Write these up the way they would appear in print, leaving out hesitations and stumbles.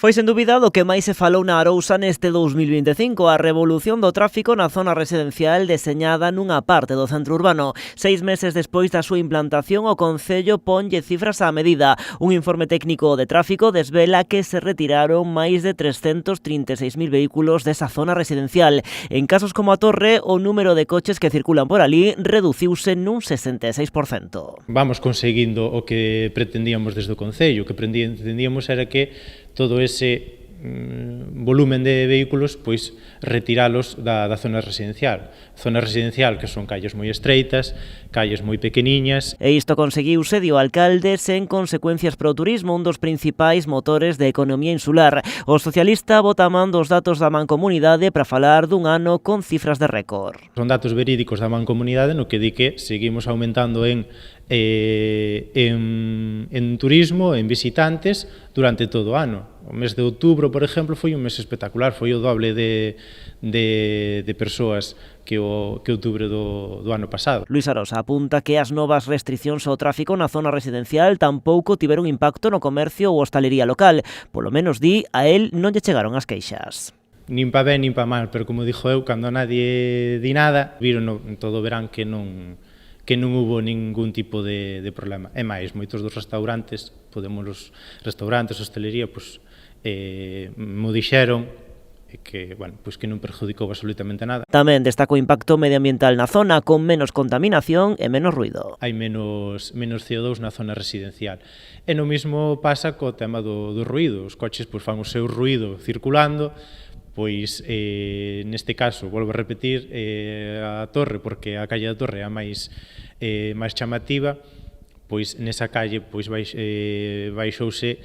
Foi sen dúbida do que máis se falou na Arousa neste 2025, a revolución do tráfico na zona residencial deseñada nunha parte do centro urbano. 6 meses despois da súa implantación, o Concello ponlle cifras á medida. Un informe técnico de tráfico desvela que se retiraron máis de 336.000 vehículos desa zona residencial. En casos como a Torre, o número de coches que circulan por ali reduciuse nun 66%. Vamos conseguindo o que pretendíamos desde o Concello. O que pretendíamos era que todo ese volumen de vehículos, pois retiralos da zona residencial. Zona residencial que son calles moi estreitas, calles moi pequeniñas. E isto conseguiuse, di o alcalde, sen consecuencias para o turismo, un dos principais motores de economía insular. O socialista bota a man dos datos da Mancomunidade para falar dun ano con cifras de récord. Son datos verídicos da Mancomunidade no que di que seguimos aumentando en turismo, en visitantes, durante todo o ano. O mes de outubro, por exemplo, foi un mes espectacular, foi o doble de persoas que outubro do ano pasado. Luis Arosa apunta que as novas restricións ao tráfico na zona residencial tampouco tiveron impacto no comercio ou hostalería local. Polo menos, di, a él non lle chegaron as queixas. Nin pa ben nin pa mal, pero como dixo eu, cando nadie di nada, viron en todo o verán que non hubo ningún tipo de problema. E máis, moitos dos restaurantes, os restaurantes, hostelería, pois, mo dixeron que, bueno, pois que non perjudicou absolutamente nada. Tamén destaca o impacto medioambiental na zona, con menos contaminación e menos ruido. Hai menos CO2 na zona residencial. E no mismo pasa co tema do ruido. Os coches pois fan o seu ruido circulando, pois neste caso, volvo a repetir, a Torre, porque a calle da Torre é a máis chamativa, pois nesa calle pois baixouse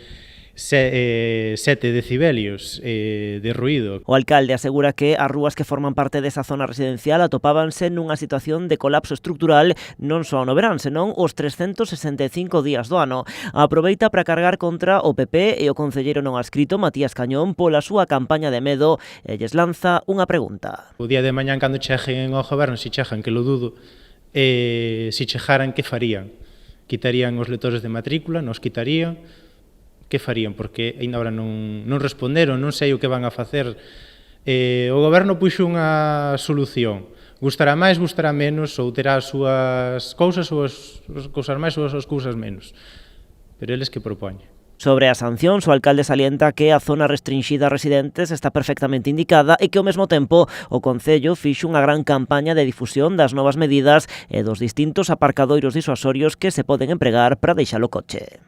7 decibelios de ruido. O alcalde asegura que as rúas que forman parte desa zona residencial atopábanse nunha situación de colapso estrutural non só no verán, senón os 365 días do ano. Aproveita para cargar contra o PP e o concelleiro non adscrito Matías Cañón pola súa campaña de medo e lles lanza unha pregunta. O día de mañán, cando cheguen ao goberno, se chegan, que lo dudo, se chegaran, que farían? Quitarían os lectores de matrícula? Nos quitarían? Que farían? Porque ainda agora non responderon, non sei o que van a facer. O goberno puxo unha solución. Gustará máis, gustará menos, ou terá as súas cousas, ou as cousas máis, ou as súas cousas menos. Pero eles que propoñen. Sobre as sancións, o alcalde salienta que a zona restringida a residentes está perfectamente indicada e que ao mesmo tempo o Concello fixo unha gran campaña de difusión das novas medidas e dos distintos aparcadoiros disuasorios que se poden empregar para deixar o coche.